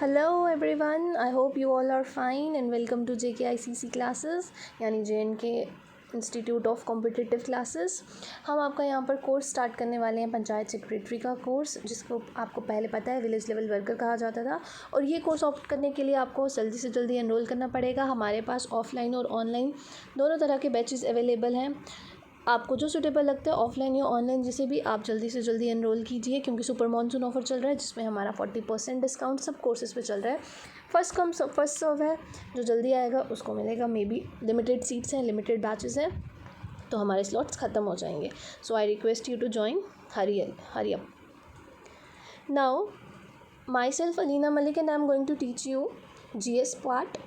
Hello everyone, I hope you all are fine and welcome to JKICC classes यानी JNK institute of competitive classes. हम आपका यहाँ पर course start करने वाले हैं पंचायत सेक्रेटरी का कोर्स, जिसको आपको पहले पता है विलेज लेवल वर्कर कहा जाता था। और ये कोर्स ऑप्ट करने के लिए आपको जल्दी से जल्दी एनरोल करना पड़ेगा। हमारे पास ऑफलाइन और ऑनलाइन दोनों तरह के बैचेस अवेलेबल हैं। आपको जो सूटेबल लगता है ऑफलाइन या ऑनलाइन, जिसे भी आप जल्दी से जल्दी एनरोल कीजिए, क्योंकि सुपर मॉनसून ऑफर चल रहा है जिसमें हमारा 40% डिस्काउंट सब कोर्सेज़ पे चल रहा है। फर्स्ट कम फर्स्ट सर्व है, जो जल्दी आएगा उसको मिलेगा। मे बी लिमिटेड सीट्स हैं, लिमिटेड बैचेस हैं, तो हमारे स्लॉट्स ख़त्म हो जाएंगे। So I request you to join, hurry up. Now myself Alina Malik and I am going to teach you GS part.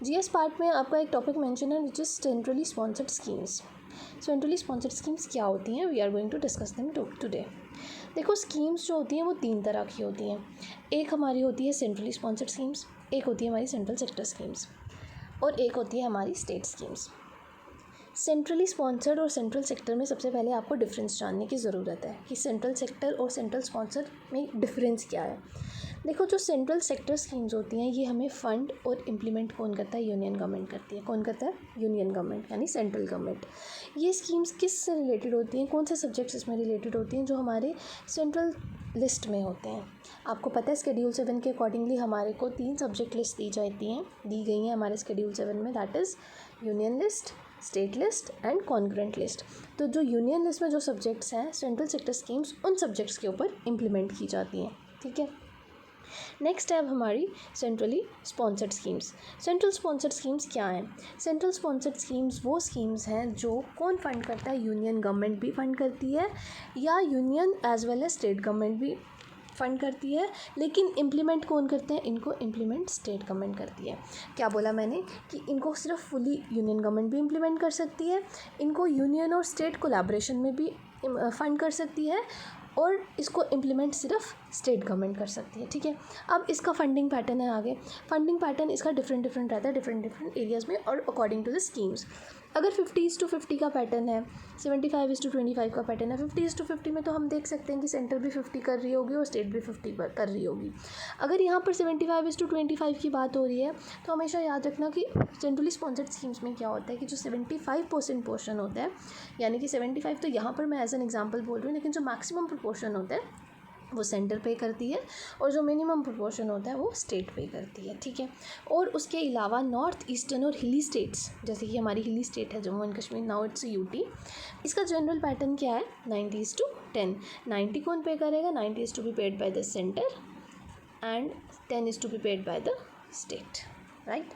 GS part में आपका एक टॉपिक मेंशन है which is centrally sponsored schemes. Centrally sponsored schemes क्या होती हैं, we are going to discuss them today. देखो, schemes जो होती हैं वो 3 तरह की होती हैं। एक हमारी होती है सेंट्रली स्पॉन्सर्ड स्कीम्स, एक होती है हमारी सेंट्रल सेक्टर स्कीम्स, और एक होती है हमारी स्टेट स्कीम्स। सेंट्रली स्पॉन्सर्ड और सेंट्रल सेक्टर में सबसे पहले आपको डिफरेंस जानने की ज़रूरत है कि सेंट्रल सेक्टर और सेंट्रल स्पॉन्सर्ड में डिफरेंस क्या है। देखो, जो सेंट्रल सेक्टर स्कीम्स होती हैं ये हमें फ़ंड और इम्प्लीमेंट कौन करता है? यूनियन गवर्नमेंट करती है। कौन करता है? यूनियन गवर्नमेंट, यानी सेंट्रल गवर्नमेंट। ये स्कीम्स किस से रिलेटेड होती हैं, कौन से सब्जेक्ट्स इसमें रिलेटेड होती हैं? जो हमारे सेंट्रल लिस्ट में होते हैं। आपको पता है शेड्यूल 7 के अकॉर्डिंगली हमारे को 3 सब्जेक्ट लिस्ट दी गई हैं हमारे शेड्यूल 7 में, that is union list, state list and concurrent list. तो जो यूनियन लिस्ट में जो सब्जेक्ट्स हैं सेंट्रल सेक्टर स्कीम्स, उन सब्जेक्ट्स के ऊपर इम्प्लीमेंट की जाती हैं। ठीक है, नेक्स्ट है अब हमारी centrally sponsored schemes. Central sponsored schemes क्या हैं? सेंट्रल स्पॉन्सर्ड स्कीम्स वो स्कीम्स हैं जो कौन फंड करता है? यूनियन गवर्नमेंट भी फंड करती है, या union as well as state government भी फंड करती है, लेकिन इम्प्लीमेंट कौन करते हैं? इनको इम्प्लीमेंट स्टेट गवर्नमेंट करती है। क्या बोला मैंने कि इनको सिर्फ फुली यूनियन गवर्नमेंट भी इम्प्लीमेंट कर सकती है, इनको यूनियन और स्टेट कोलैबोरेशन में भी फंड कर सकती है, और इसको इम्प्लीमेंट सिर्फ स्टेट गवर्नमेंट कर सकती है। ठीक है, अब इसका फंडिंग पैटर्न है आगे। फंडिंग पैटर्न इसका डिफरेंट रहता है डिफरेंट एरियाज़ में और अकॉर्डिंग टू द स्कीम्स। अगर 50:50 का पैटर्न है, 75:25 का पैटर्न है, 50:50 में तो हम देख सकते हैं कि सेंटर भी 50 कर रही होगी और स्टेट भी 50 कर रही होगी। अगर यहाँ पर 75:25 की बात हो रही है, तो हमेशा याद रखना कि सेंट्रली स्पॉन्सर्ड स्कीम्स में क्या होता है कि जो 75% पोर्शन होता है, यानी कि 75 तो यहाँ पर मैं एज एन एग्जाम्पल बोल रही हूँ, लेकिन जो मैक्सिमम प्रोपोर्शन होता है वो सेंटर पे करती है, और जो मिनिमम प्रोपोर्शन होता है वो स्टेट पे करती है। ठीक है, और उसके अलावा नॉर्थ ईस्टर्न और हिली स्टेट्स, जैसे कि हमारी हिली स्टेट है Jammu and Kashmir, now it's UT, इसका जनरल पैटर्न क्या है? 90:10। 90 कौन पे करेगा? 90 is to be paid by the centre and 10 is to be paid by the state, right.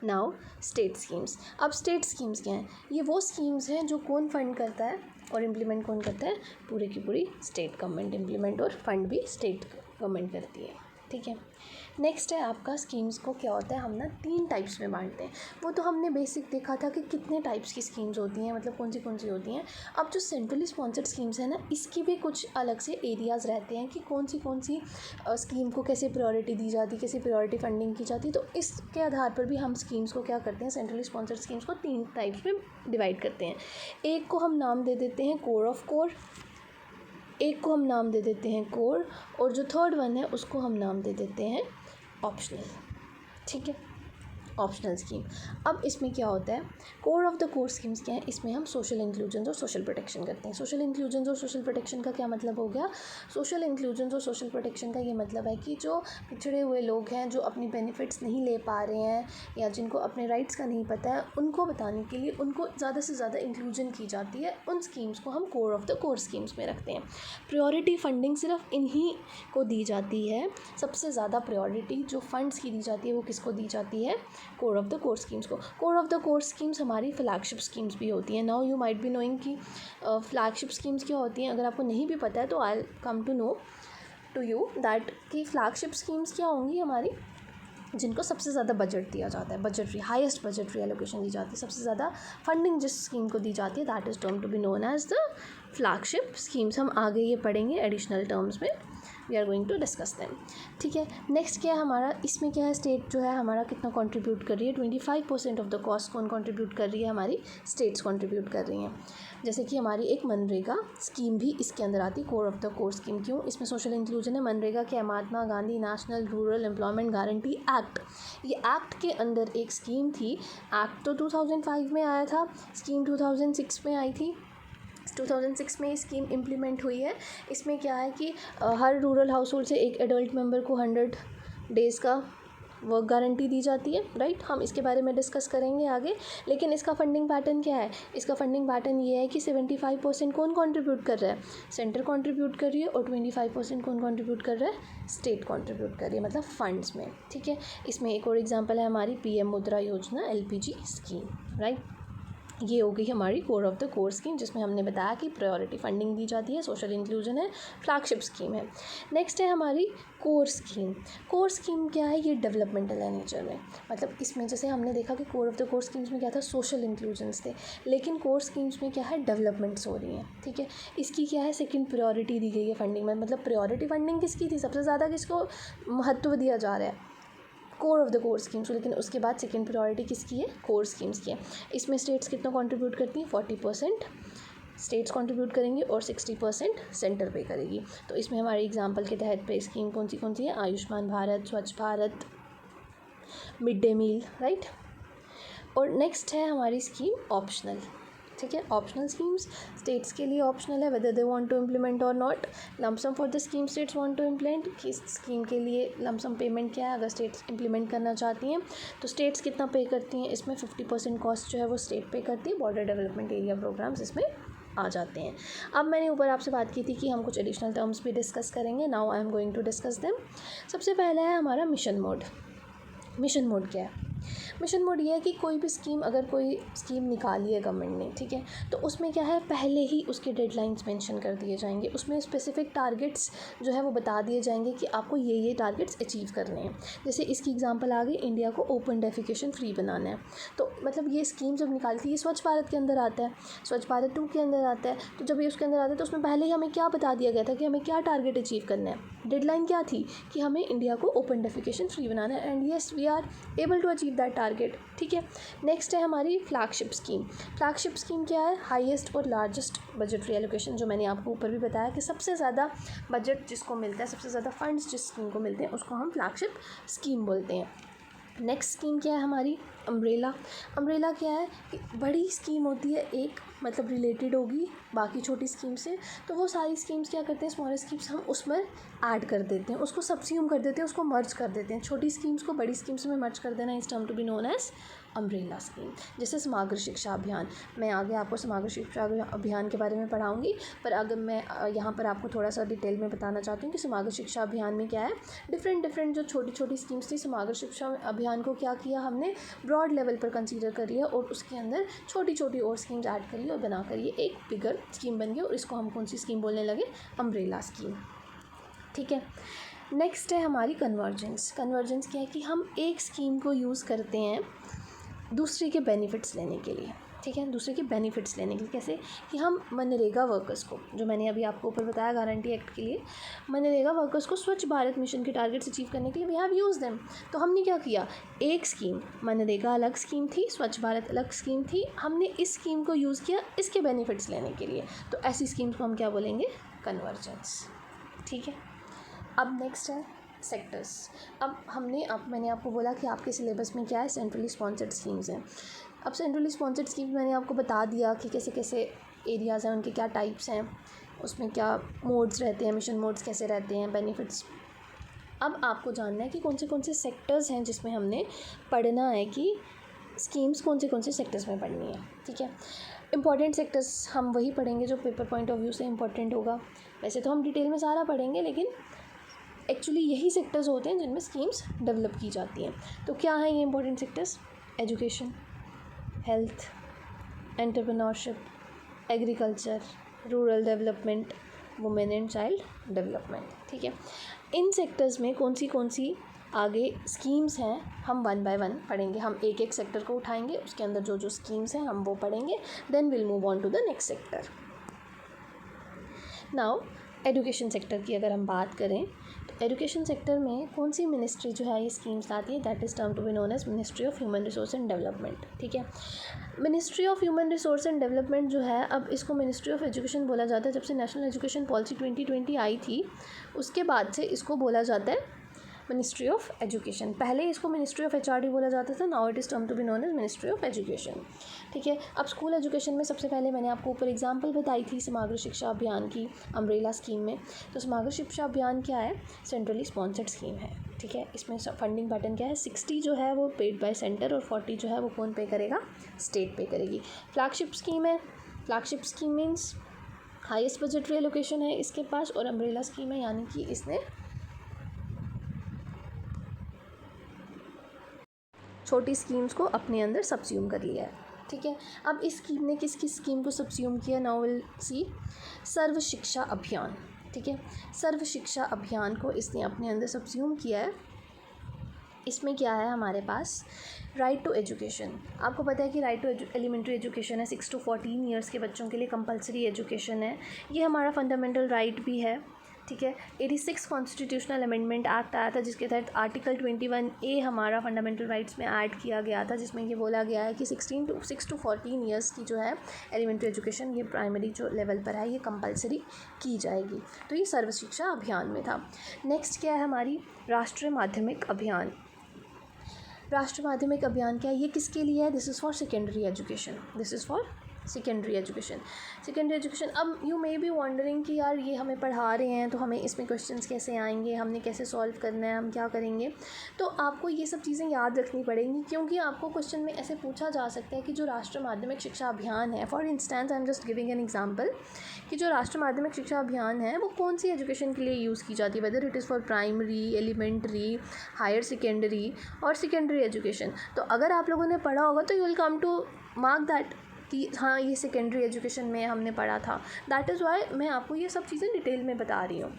Now state schemes. अब स्टेट स्कीम्स क्या हैं? ये वो स्कीम्स हैं जो कौन फंड करता है और इम्प्लीमेंट कौन करता है? पूरी की पूरी स्टेट गवर्नमेंट इम्प्लीमेंट और फंड भी स्टेट गवर्नमेंट करती है। ठीक है, नेक्स्ट है आपका स्कीम्स को क्या होता है, हम ना 3 टाइप्स में बांटते हैं। वो तो हमने बेसिक देखा था कि कितने टाइप्स की स्कीम्स होती हैं, मतलब कौन सी होती हैं। अब जो सेंट्रली स्पॉन्सर्ड स्कीम्स है ना, इसकी भी कुछ अलग से एरियाज़ रहते हैं कि कौन सी स्कीम को कैसे प्रायोरिटी दी जाती है, कैसे प्रायोरिटी फंडिंग की जाती है। तो इसके आधार पर भी हम स्कीम्स को क्या करते हैं, सेंट्रली स्पॉन्सर्ड स्कीम्स को 3 टाइप्स में डिवाइड करते हैं। एक को हम नाम दे देते हैं कोर ऑफ कोर, एक को हम नाम दे देते हैं कोर, और जो थर्ड वन है उसको हम नाम दे देते हैं ऑप्शनल। ठीक है, ऑप्शनल स्कीम। अब इसमें क्या होता है, core of the core schemes क्या है? इसमें हम सोशल इंक्लूजन और सोशल प्रोटेक्शन करते हैं। सोशल इंक्लूजन और सोशल प्रोटेक्शन का क्या मतलब हो गया? सोशल इंक्लूजन और सोशल प्रोटेक्शन का ये मतलब है कि जो पिछड़े हुए लोग हैं, जो अपनी बेनिफिट्स नहीं ले पा रहे हैं या जिनको अपने राइट्स का नहीं पता है, उनको बताने के लिए उनको ज़्यादा से ज़्यादा इंक्लूजन की जाती है। उन स्कीम्स को हम core of the core schemes में रखते हैं। प्रायोरिटी फंडिंग सिर्फ इन्हीं को दी जाती है। सबसे ज़्यादा प्रायोरिटी जो फंड्स की दी जाती है वो किसको दी जाती है? Core of the core schemes को। Core of the core schemes हमारी फ्लैगशिप स्कीम्स भी होती हैं। Now you might be knowing कि फ्लैगशिप स्कीम्स क्या होती हैं। अगर आपको नहीं भी पता है तो I come to know to you that कि फ्लैगशिप स्कीम्स क्या होंगी हमारी, जिनको सबसे ज़्यादा बजट दिया जाता है, बजटरी हाईएस्ट बजटरी एलोकेशन दी जाती है, सबसे ज़्यादा फंडिंग जिस स्कीम को दी जाती है, that is term to be known as the flagship schemes. हम आगे ये पढ़ेंगे एडिशनल टर्म्स में। We are going to discuss them. ठीक है, नेक्स्ट क्या है हमारा, इसमें क्या है, स्टेट जो है हमारा कितना कंट्रीब्यूट कर रही है, 25% ऑफ द कॉस्ट कौन कंट्रीब्यूट कर रही है, हमारी स्टेट्स कंट्रीब्यूट कर रही हैं। जैसे कि हमारी एक मनरेगा स्कीम भी इसके अंदर आती है, core of the core scheme. क्यों, इसमें सोशल इंक्लूजन है। मनरेगा क्या है, Mahatma Gandhi National Rural Employment Guarantee Act, ये एक्ट के अंदर एक स्कीम थी। एक्ट तो 2005 में आया था, स्कीम 2006 में आई थी। 2006 में ये स्कीम इम्प्लीमेंट हुई है। इसमें क्या है कि हर रूरल हाउस होल्ड से एक एडल्ट मेंबर को 100 डेज़ का वर्क गारंटी दी जाती है, राइट। हम इसके बारे में डिस्कस करेंगे आगे। लेकिन इसका फंडिंग पैटर्न क्या है, इसका फंडिंग पैटर्न ये है कि 75% कौन कंट्रीब्यूट कर रहा है, सेंटर कंट्रीब्यूट कर रही है, और 25% कौन कंट्रीब्यूट कर रहा है, स्टेट कंट्रीब्यूट कर रही है, मतलब फंड्स में। ठीक है, इसमें एक और एग्जांपल है हमारी पीएम मुद्रा योजना एलपीजी स्कीम, राइट। ये हो गई हमारी core of the core scheme, जिसमें हमने बताया कि प्रायोरिटी फंडिंग दी जाती है, सोशल इंक्लूजन है, फ्लैगशिप स्कीम है। नेक्स्ट है हमारी कोर स्कीम। कोर स्कीम क्या है, ये डेवलपमेंटल है नेचर में। मतलब इसमें जैसे हमने देखा कि core of the core schemes में क्या था, सोशल इंक्लूजन्स थे, लेकिन कोर स्कीम्स में क्या है, डेवलपमेंट्स हो रही हैं। ठीक है, इसकी क्या है, सेकंड प्रायोरिटी दी गई है फंडिंग में। मतलब प्रायोरिटी फंडिंग किसकी थी, सबसे ज़्यादा किसको महत्व दिया जा रहा है, core of the core schemes, लेकिन उसके बाद सेकंड प्रायोरिटी किसकी है, कोर स्कीम्स की है। इसमें स्टेट्स कितना कंट्रीब्यूट करती हैं, 40% स्टेट्स कंट्रीब्यूट करेंगी और 60% सेंटर पे करेगी। तो इसमें हमारे एग्जांपल के तहत पे स्कीम कौन सी है, Ayushman Bharat, Swachh Bharat, mid day meal, right. और नेक्स्ट है हमारी स्कीम ऑप्शनल। ठीक है, ऑप्शनल स्कीम्स स्टेट्स के लिए ऑप्शनल है whether they want to implement और not. Lump sum for the scheme states want to implement, कि स्कीम के लिए लमसम पेमेंट क्या है, अगर स्टेट्स इम्प्लीमेंट करना चाहती हैं तो स्टेट्स कितना पे करती हैं, इसमें 50% कॉस्ट जो है वो स्टेट पे करती है। बॉर्डर डेवलपमेंट एरिया प्रोग्राम्स इसमें आ जाते हैं। अब मैंने ऊपर आपसे बात की थी कि हम कुछ एडिशनल टर्म्स भी डिस्कस करेंगे। Now I am going to discuss them. सबसे पहला है हमारा मिशन मोड। मिशन मोड क्या है, मिशन मोड ये है कि कोई भी स्कीम, अगर कोई स्कीम निकाली है गवर्नमेंट ने, ठीक है, तो उसमें क्या है, पहले ही उसके डेडलाइंस मेंशन कर दिए जाएंगे। उसमें स्पेसिफिक टारगेट्स जो है वो बता दिए जाएंगे कि आपको ये टारगेट्स अचीव करने हैं। जैसे इसकी एग्जांपल आ गई, इंडिया को ओपन डेफिकेशन फ्री बनाना है। तो मतलब ये स्कीम जब निकालती है, ये स्वच्छ भारत के अंदर आता है, स्वच्छ भारत 2 के अंदर आता है। तो जब ये उसके अंदर आता है तो उसमें पहले ही हमें क्या बता दिया गया था कि हमें क्या टारगेट अचीव करना है। डेडलाइन क्या थी कि हमें इंडिया को ओपन डेफिकेशन फ्री बनाना है, and yes we are able to achieve that target. ठीक है, नेक्स्ट है हमारी फ्लैगशिप स्कीम। फ्लैगशिप स्कीम क्या है, हाईएस्ट और लार्जेस्ट बजटरी एलोकेशन, जो मैंने आपको ऊपर भी बताया कि सबसे ज़्यादा बजट जिसको मिलता है, सबसे ज़्यादा फंड्स जिस स्कीम को मिलते हैं, उसको हम फ्लैगशिप स्कीम बोलते हैं। नेक्स्ट स्कीम क्या है हमारी, अम्ब्रेला। अम्ब्रेला क्या है कि बड़ी स्कीम होती है एक, मतलब रिलेटेड होगी बाकी छोटी स्कीम से, तो वो सारी स्कीम्स क्या करते हैं, स्मॉलर स्कीम्स हम उसमें ऐड कर देते हैं, उसको सबस्यूम कर देते हैं, उसको मर्ज कर देते हैं। छोटी स्कीम्स को बड़ी स्कीम्स में मर्ज कर देना इस term to be known as umbrella scheme. जैसे समग्र शिक्षा अभियान, मैं आगे आपको समग्र शिक्षा अभियान के बारे में पढ़ाऊँगी, पर अगर मैं यहाँ पर आपको थोड़ा सा डिटेल में बताना चाहती हूँ कि समग्र शिक्षा अभियान में क्या है, डिफरेंट जो छोटी छोटी स्कीम्स थी, समग्र शिक्षा अभियान को क्या किया हमने, ब्रॉड लेवल पर कंसीडर करिए और उसके अंदर छोटी छोटी और स्कीम्स ऐड करिए और बना करिए एक बिगर स्कीम बन गई, और इसको हम कौन सी स्कीम बोलने लगे, अम्ब्रेला स्कीम। ठीक है, नेक्स्ट है हमारी कन्वर्जेंस। कन्वर्जेंस क्या है कि हम एक स्कीम को यूज़ करते हैं दूसरे के बेनिफिट्स लेने के लिए। ठीक है, दूसरे के बेनिफिट्स लेने के लिए कैसे, कि हम मनरेगा वर्कर्स को, जो मैंने अभी आपको ऊपर बताया गारंटी एक्ट के लिए, मनरेगा वर्कर्स को स्वच्छ भारत मिशन के टारगेट्स अचीव करने के लिए वी हैव यूज देम। तो हमने क्या किया, एक स्कीम, मनरेगा अलग स्कीम थी, स्वच्छ भारत अलग स्कीम थी, हमने इस स्कीम को यूज़ किया इसके बेनिफिट्स लेने के लिए, तो ऐसी स्कीम्स को हम क्या बोलेंगे, कन्वर्जेंस। ठीक है, अब नेक्स्ट है सेक्टर्स। अब मैंने आपको बोला कि आपके सिलेबस में क्या है, सेंट्रली स्पॉन्सर्ड स्कीम्स हैं। अब सेंट्रली स्पॉन्सर्ड स्कीम्स मैंने आपको बता दिया कि कैसे कैसे एरियाज़ हैं, उनके क्या टाइप्स हैं, उसमें क्या मोड्स रहते हैं, मिशन मोड्स कैसे रहते हैं, बेनिफिट्स। अब आपको जानना है कि कौन से सेक्टर्स हैं जिसमें हमने पढ़ना है कि स्कीम्स कौन से सेक्टर्स में पढ़नी है। ठीक है, इंपॉर्टेंट सेक्टर्स हम वही पढ़ेंगे जो पेपर पॉइंट ऑफ व्यू से इंपॉर्टेंट होगा। वैसे तो हम डिटेल में सारा पढ़ेंगे, लेकिन एक्चुअली यही सेक्टर्स होते हैं जिनमें स्कीम्स डेवलप की जाती हैं। तो क्या हैं ये important sectors, education, health, entrepreneurship, agriculture, rural development, women and child development. ठीक है, इन सेक्टर्स में कौन सी आगे स्कीम्स हैं हम 1 बाय 1 पढ़ेंगे। हम एक सेक्टर को उठाएंगे, उसके अंदर जो स्कीम्स हैं हम वो पढ़ेंगे, then will move on to the next sector. Now education sector की अगर हम बात करें एजुकेशन सेक्टर में कौन सी मिनिस्ट्री जो है ये स्कीम्स लाती है, that is term to be known as Ministry of Human Resource and Development. ठीक है, Ministry of Human Resource and Development जो है, अब इसको मिनिस्ट्री ऑफ एजुकेशन बोला जाता है। जब से नेशनल एजुकेशन पॉलिसी 2020 आई थी उसके बाद से इसको बोला जाता है मिनिस्ट्री ऑफ एजुकेशन। पहले इसको मिनिस्ट्री ऑफ एचआरडी बोला जाता था, now it is term to be known as Ministry of Education. ठीक है, अब स्कूल एजुकेशन में सबसे पहले मैंने आपको ऊपर एग्जांपल बताई थी समग्र शिक्षा अभियान की अम्ब्रेला स्कीम में। तो समग्र शिक्षा अभियान क्या है, सेंट्रली स्पॉन्सर्ड स्कीम है। ठीक है, इसमें फंडिंग पैटर्न क्या है, 60 जो है वो पेड बाय सेंटर और 40 जो है वो कौन पे करेगा, स्टेट पे करेगी। फ्लैगशिप स्कीम है, flagship scheme means highest budgetary allocation है इसके पास, और अम्ब्रेला स्कीम है यानी कि इसने छोटी स्कीम्स को अपने अंदर सब्स्यूम कर लिया है। ठीक है, अब इस स्कीम ने किस किस स्कीम को सब्स्यूम किया, नाउ विल सी। सर्व शिक्षा अभियान। ठीक है, सर्व शिक्षा अभियान को इसने अपने अंदर सब्स्यूम किया है। इसमें क्या है हमारे पास, राइट टू एजुकेशन। आपको पता है कि राइट टू एलिमेंट्री एजुकेशन है, 6 to 14 ईयर्स के बच्चों के लिए कंपलसरी एजुकेशन है। ये हमारा फंडामेंटल राइट भी है। ठीक है, 86 कॉन्स्टिट्यूशनल अमेंडमेंट एक्ट आया था जिसके तहत आर्टिकल 21A हमारा फंडामेंटल राइट्स में ऐड किया गया था, जिसमें ये बोला गया है कि 6 to 14 ईयर्स की जो है एलिमेंट्री एजुकेशन, ये प्राइमरी जो लेवल पर है, ये कंपलसरी की जाएगी। तो ये सर्व शिक्षा अभियान में था। नेक्स्ट क्या है हमारी, राष्ट्रीय माध्यमिक अभियान। राष्ट्रीय माध्यमिक अभियान क्या है, ये किसके लिए है, this is for secondary education, this is for secondary education. Secondary education, अब यू मे बी वॉन्डरिंग कि यार ये हमें पढ़ा रहे हैं तो हमें इसमें क्वेश्चंस कैसे आएंगे, हमने कैसे सॉल्व करना है, हम क्या करेंगे। तो आपको ये सब चीज़ें याद रखनी पड़ेंगी, क्योंकि आपको क्वेश्चन में ऐसे पूछा जा सकता है कि जो राष्ट्रीय माध्यमिक शिक्षा अभियान है, for instance I am just giving an example, कि जो राष्ट्रीय माध्यमिक शिक्षा अभियान है वो कौन सी एजुकेशन के लिए यूज़ की जाती है, whether it is for primary, elementary, higher secondary और सेकेंडरी एजुकेशन। तो अगर आप लोगों ने पढ़ा होगा तो you will come to mark that कि हाँ ये सेकेंडरी एजुकेशन में हमने पढ़ा था। दैट इज़ वाई मैं आपको ये सब चीज़ें डिटेल में बता रही हूँ।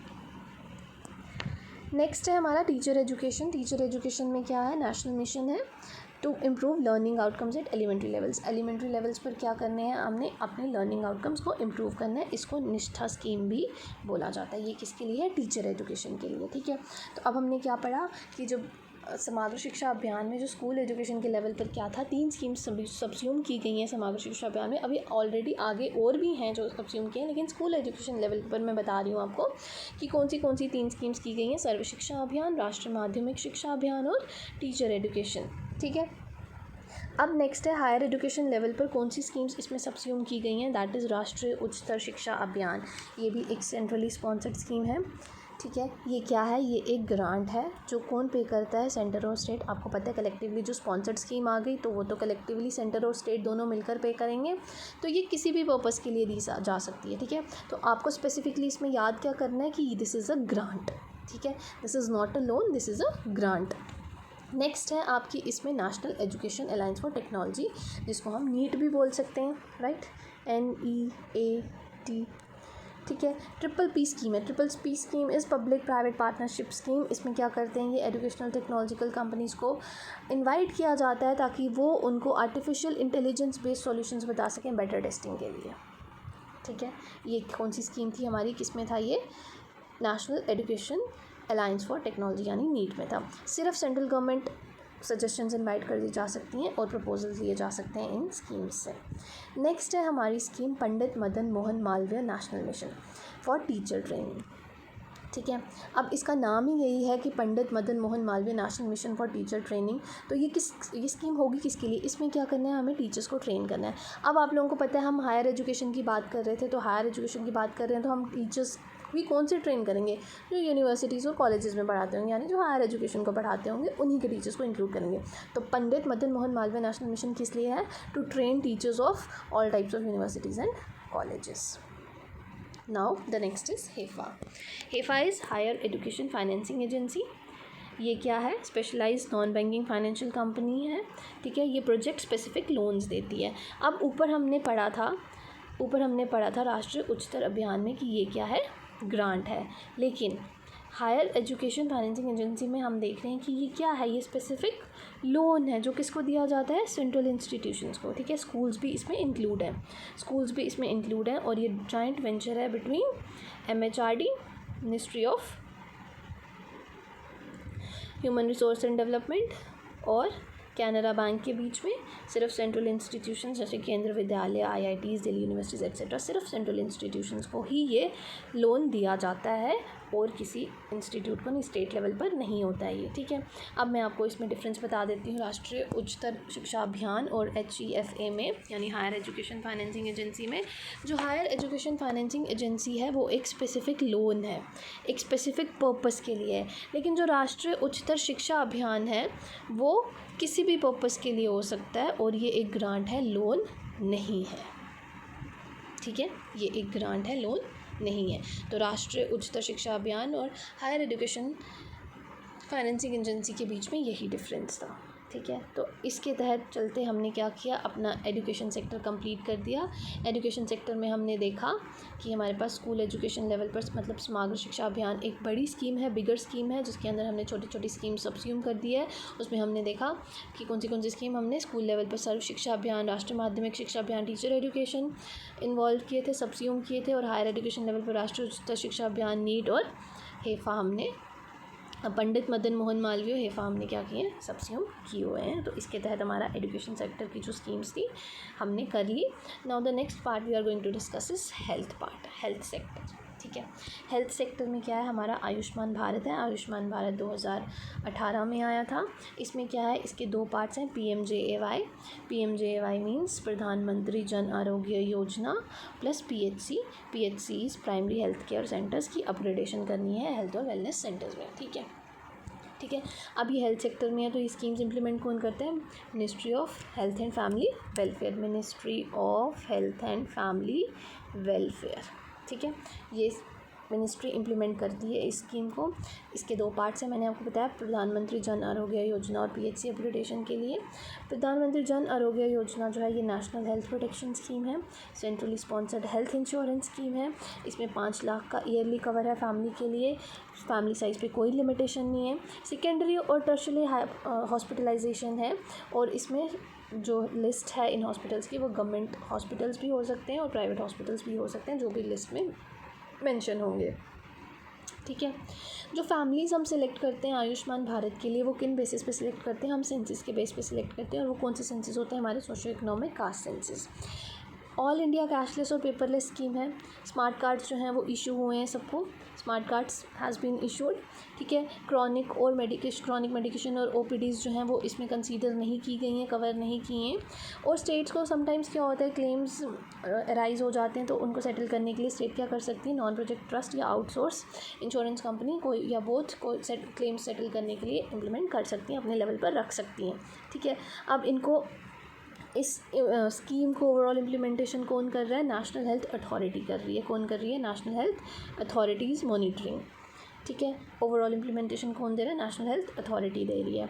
नेक्स्ट है हमारा टीचर एजुकेशन। टीचर एजुकेशन में क्या है, नेशनल मिशन है to improve learning outcomes at elementary levels. Elementary levels पर क्या करने हैं, हमने अपने लर्निंग आउटकम्स को इम्प्रूव करना है। इसको निष्ठा स्कीम भी बोला जाता है। ये किसके लिए है, टीचर एजुकेशन के लिए। ठीक है, तो अब हमने क्या पढ़ा कि जो समग्र शिक्षा अभियान में जो स्कूल एजुकेशन के लेवल पर क्या था, 3 स्कीम्स सब्स्यूम की गई हैं समग्र शिक्षा अभियान में। अभी ऑलरेडी आगे और भी हैं जो सब्स्यूम किए हैं, लेकिन स्कूल एजुकेशन लेवल पर मैं बता रही हूँ आपको कि कौन सी 3 स्कीम्स की गई हैं, सर्व शिक्षा अभियान, राष्ट्रीय माध्यमिक शिक्षा अभियान और टीचर एजुकेशन। ठीक है, अब नेक्स्ट है हायर एजुकेशन लेवल पर कौन सी स्कीम्स इसमें सब्स्यूम की गई हैं, दैट इज़ राष्ट्रीय उच्चतर शिक्षा अभियान। ये भी एक सेंट्रली स्पॉन्सर्ड स्कीम है। ठीक है, ये क्या है, ये एक ग्रांट है जो कौन पे करता है, सेंटर और स्टेट। आपको पता है कलेक्टिवली जो स्पॉन्सर्ड स्कीम आ गई तो वो तो कलेक्टिवली सेंटर और स्टेट दोनों मिलकर पे करेंगे। तो ये किसी भी पर्पज़ के लिए दी जा सकती है। ठीक है, तो आपको स्पेसिफिकली इसमें याद क्या करना है कि दिस इज़ अ ग्रांट। ठीक है, this is not a loan, this is a grant. Next है आपकी इसमें national education alliance for technology, जिसको हम नीट भी बोल सकते हैं, राइट, NEAT। ठीक है, ट्रिपल P स्कीम है। Triple P scheme is public private partnership scheme. इसमें क्या करते हैं, ये एजुकेशनल टेक्नोलॉजिकल कंपनीज़ को इनवाइट किया जाता है ताकि वो उनको आर्टिफिशियल इंटेलिजेंस बेस्ड सॉल्यूशंस बता सकें बेटर टेस्टिंग के लिए। ठीक है, ये कौन सी स्कीम थी हमारी, किस में था, ये national education alliance for technology यानी नीट में था। सिर्फ सेंट्रल गवर्नमेंट सजेशंस इनवाइट कर दी जा सकती हैं और प्रपोजल्स दिए जा सकते हैं इन स्कीम्स से। नेक्स्ट है हमारी scheme Pandit Madan Mohan Malaviya National Mission for Teacher Training. ठीक है, अब इसका नाम ही यही है कि Pandit Madan Mohan Malaviya National Mission for Teacher Training. तो ये स्कीम होगी किसके लिए, इसमें क्या करना है, हमें टीचर्स को ट्रेन करना है। अब आप लोगों को पता है हम हायर एजुकेशन की बात कर रहे थे, तो हायर एजुकेशन की बात कर रहे हैं तो हम टीचर्स भी कौन से ट्रेन करेंगे, जो यूनिवर्सिटीज़ और कॉलेजेस में पढ़ाते होंगे, यानी जो हायर एजुकेशन को पढ़ाते होंगे उन्हीं के टीचर्स को इंक्लूड करेंगे। तो पंडित मदन मोहन मालवीय नेशनल मिशन किस लिए है, to train teachers of all types of universities and colleges. Now the next is HEFA. HEFA is Higher Education Financing Agency. ये क्या है, specialised non banking financial company है। ठीक है, ये प्रोजेक्ट स्पेसिफिक लोन्स देती है। अब ऊपर हमने पढ़ा था राष्ट्रीय उच्चतर अभियान में कि ये क्या है, ग्रांट है, लेकिन हायर एजुकेशन फाइनेंसिंग एजेंसी में हम देख रहे हैं कि ये क्या है, ये स्पेसिफिक लोन है जो किसको दिया जाता है, सेंट्रल इंस्टीट्यूशंस को। ठीक है, स्कूल्स भी इसमें इंक्लूड हैं और ये जॉइंट वेंचर है between MHRD, ministry of Human Resource and development और कैनरा बैंक के बीच में सिर्फ सेंट्रल इंस्टीट्यूशंस जैसे केंद्रीय विद्यालय, IITs, दिल्ली यूनिवर्सिटीज़ एक्सेट्रा, सिर्फ सेंट्रल इंस्टीट्यूशंस को ही ये लोन दिया जाता है और किसी इंस्टीट्यूट को नहीं, स्टेट लेवल पर नहीं होता है ये, ठीक है। अब मैं आपको इसमें डिफरेंस बता देती हूँ राष्ट्रीय उच्चतर शिक्षा अभियान और HEFA में, यानी हायर एजुकेशन फाइनेंसिंग एजेंसी में। जो हायर एजुकेशन फाइनेंसिंग एजेंसी है वो एक स्पेसिफ़िक लोन है, एक स्पेसिफ़िक पर्पस के लिए है, लेकिन जो राष्ट्रीय उच्चतर शिक्षा अभियान है वो किसी भी पर्पस के लिए हो सकता है और ये एक ग्रांट है, लोन नहीं है, ठीक है। ये एक ग्रांट है, लोन नहीं है। तो राष्ट्रीय उच्चतर शिक्षा अभियान और हायर एजुकेशन फाइनेंसिंग एजेंसी के बीच में यही डिफरेंस था, ठीक है। तो इसके तहत चलते हमने क्या किया, अपना एजुकेशन सेक्टर कंप्लीट कर दिया। एजुकेशन सेक्टर में हमने देखा कि हमारे पास स्कूल एजुकेशन लेवल पर मतलब समग्र शिक्षा अभियान एक बड़ी स्कीम है, बिगर स्कीम है, जिसके अंदर हमने छोटी छोटी स्कीम सब्स्यूम कर दी है। उसमें हमने देखा कि कौन सी स्कीम हमने स्कूल लेवल पर सर्व शिक्षा अभियान, राष्ट्रीय माध्यमिक शिक्षा अभियान, टीचर एजुकेशन इन्वॉल्व किए थे, सब्स्यूम किए थे, और हायर एजुकेशन लेवल पर राष्ट्रीय उच्चतर शिक्षा अभियान, नीट और हेफा हमने, पंडित मदन मोहन मालवीय, हेफा हमने क्या किए, सब्स्यूम किए हुए हैं। तो इसके तहत हमारा एजुकेशन सेक्टर की जो स्कीम्स थी हमने कर ली। Now the next part we are going to discuss is health part, health sector, ठीक है। हेल्थ सेक्टर में क्या है, हमारा आयुष्मान भारत है। आयुष्मान भारत 2018 में आया था। इसमें क्या है, इसके दो पार्ट्स हैं, PMJAY। PMJAY मीन्स प्रधानमंत्री Jan Arogya Yojana plus PHC। PHC is primary health care centres की अपग्रेडेशन करनी है हेल्थ और वेलनेस सेंटर्स में, ठीक है, ठीक है। अब ये हेल्थ सेक्टर में है तो ये स्कीम्स इंप्लीमेंट कौन करते हैं, ministry of health and family welfare, ministry of health and family welfare, ठीक है। ये मिनिस्ट्री इम्प्लीमेंट करती है इस स्कीम को। इसके दो पार्ट्स हैं, मैंने आपको बताया, प्रधानमंत्री जन आरोग्य योजना और PHC अपग्रेडेशन के लिए। प्रधानमंत्री जन आरोग्य योजना जो है ये नेशनल हेल्थ प्रोटेक्शन स्कीम है, centrally sponsored health insurance scheme है। इसमें 5 लाख का ईयरली कवर है फैमिली के लिए, फैमिली साइज़ पे कोई लिमिटेशन नहीं है। सेकेंडरी और टर्शियरी हॉस्पिटलाइजेशन है, और इसमें जो लिस्ट है इन हॉस्पिटल्स की वो गवर्नमेंट हॉस्पिटल्स भी हो सकते हैं और प्राइवेट हॉस्पिटल्स भी हो सकते हैं, जो भी लिस्ट में मेंशन होंगे, ठीक है। जो फैमिलीज़ हम सिलेक्ट करते हैं आयुष्मान भारत के लिए वो किन बेसिस पे सिलेक्ट करते हैं, हम सेंसिस के बेस पे सिलेक्ट करते हैं, और वो कौन से सेंसिस होते हैं, हमारे socio economic caste census. All India cashless और पेपरलेस स्कीम है। स्मार्ट कार्ड्स जो हैं वो इशू हुए हैं सबको, smart cards has been issued, ठीक है। क्रॉनिक मेडिकेशन और OPDs जो हैं वो इसमें कंसीडर नहीं की गई हैं, कवर नहीं किए हैं। और स्टेट्स को समटाइम्स क्या होता है, क्लेम्स अराइज हो जाते हैं तो उनको सेटल करने के लिए स्टेट क्या कर सकती है, नॉन प्रोजेक्ट ट्रस्ट या आउटसोर्स इंश्योरेंस कंपनी को या बोथ को क्लेम्स सेटल करने के लिए इम्प्लीमेंट कर सकती हैं, अपने लेवल पर रख सकती हैं, ठीक है। अब इनको इस स्कीम को ओवरऑल इम्प्लीमेंटेशन कौन कर रहा है, नेशनल हेल्थ अथॉरिटी कर रही है। कौन कर रही है, नेशनल हेल्थ अथॉरिटीज़ मॉनिटरिंग, ठीक है। ओवरऑल इम्प्लीमेंटेशन कौन दे रहा है, नेशनल हेल्थ अथॉरिटी दे रही है।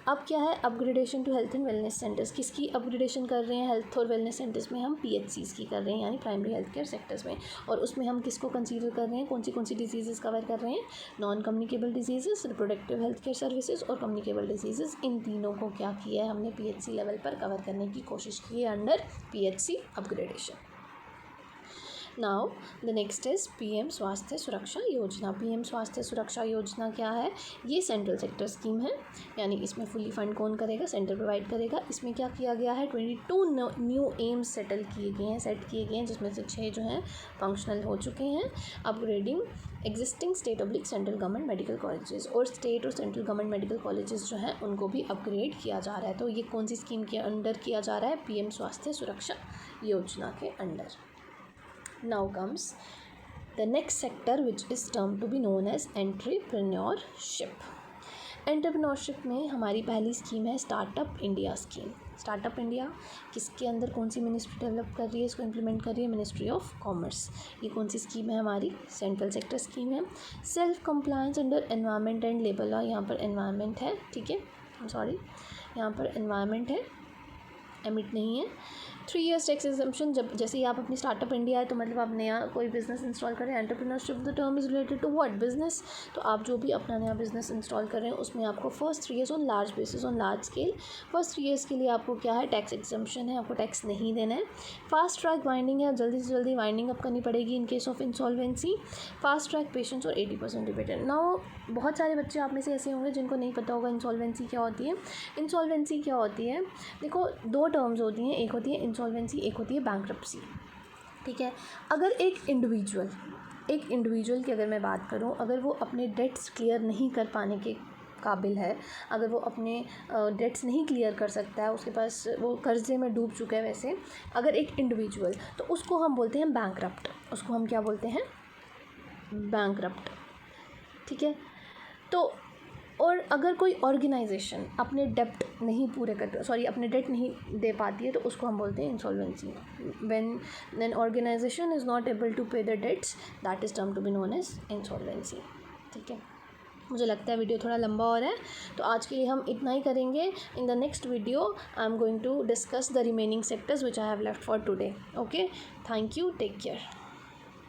अब क्या है, upgradation to health and wellness centres, किसकी अपग्रेडेशन कर रहे हैं हेल्थ और वेलनेस सेंटर्स में, हम PHCs की कर रहे हैं, यानी प्राइमरी हेल्थ केयर सेक्टर्स में। और उसमें हम किसको कंसीडर कर रहे हैं, कौन सी डिजीज़ कवर कर रहे हैं, non communicable disease, reproductive health care services और कम्युनिकेबल डिजीज़। इन तीनों को क्या किया है हमने, PHC लेवल पर कवर करने की कोशिश की है under PHC upgradation. Now the next is PM स्वास्थ्य सुरक्षा योजना। PM स्वास्थ्य सुरक्षा योजना क्या है, ये सेंट्रल सेक्टर स्कीम है, यानी इसमें फुली फंड कौन करेगा, सेंटर प्रोवाइड करेगा। इसमें क्या किया गया है, 22 न्यू एम्स सेट किए गए हैं, जिसमें से 6 जो हैं फंक्शनल हो चुके हैं। Upgrading existing state oblique central government medical colleges, और स्टेट और सेंट्रल गवर्नमेंट मेडिकल कॉलेजेस जो हैं उनको भी अपग्रेड किया जा रहा है। तो ये कौन सी स्कीम के अंडर किया जा रहा है, PM स्वास्थ्य सुरक्षा योजना के under. Now comes the next sector, which is termed to be known as entrepreneurship. Entrepreneurship में हमारी पहली स्कीम है startup India scheme. Startup India किसके अंदर, कौन सी मिनिस्ट्री डेवलप कर रही है, इसको इम्प्लीमेंट कर रही है, मिनिस्ट्री ऑफ कॉमर्स। ये कौन सी स्कीम है, हमारी सेंट्रल सेक्टर स्कीम है। Self compliance under environment and labour law, यहाँ पर एनवायरनमेंट है, ठीक है, यहाँ पर एनवायरनमेंट है, एमिट नहीं है। 3 years टैक्स एग्जम्पशन, जब जैसे ही आप अपनी स्टार्टअप इंडिया है तो मतलब आप नया कोई बिज़नेस इंस्टॉल करें। Entrepreneurship the term is related to what, business. तो आप जो भी अपना नया बिज़नेस इंस्टॉल कर रहे हैं उसमें आपको first 3 years on large basis, on large scale, first 3 years के लिए आपको क्या है, टैक्स एग्जम्पशन है, आपको टैक्स नहीं देना है। फास्ट ट्रैक वाइंडिंग है, जल्दी से जल्दी वाइंडिंग अप करनी पड़ेगी in case of insolvency. Fast track patience और 80% डिबेटेड। नाउ बहुत सारे बच्चे आप में से ऐसे होंगे जिनको नहीं पता होगा इंसॉल्वेंसी क्या होती है। इंसॉल्वेंसी क्या होती है, देखो 2 टर्म्स होती हैं, एक होती है इंसॉल्वेंसी, एक होती है बैंक्रप्सी। ठीक है, अगर एक इंडिविजुअल की अगर मैं बात करूं, अगर वो अपने डेट्स क्लियर नहीं कर पाने के काबिल है, अगर वो अपने डेट्स नहीं क्लियर कर सकता है, उसके पास वो कर्जे में डूब चुका है, वैसे अगर एक इंडिविजुअल, तो उसको हम बोलते हैं बैंक्रप्ट। उसको हम क्या बोलते हैं, बैंक्रप्ट। ठीक है, तो और अगर कोई ऑर्गेनाइजेशन अपने डेप्ट नहीं पूरे कर, सॉरी अपने डेट नहीं दे पाती है, तो उसको हम बोलते हैं insolvency. When an organisation is not able to pay the debts, that is term to be known as insolvency. ठीक है, मुझे लगता है वीडियो थोड़ा लंबा हो रहा है, तो आज के लिए हम इतना ही करेंगे। In the next video I am going to discuss the remaining sectors which I have left for today. Okay, thank you, take care.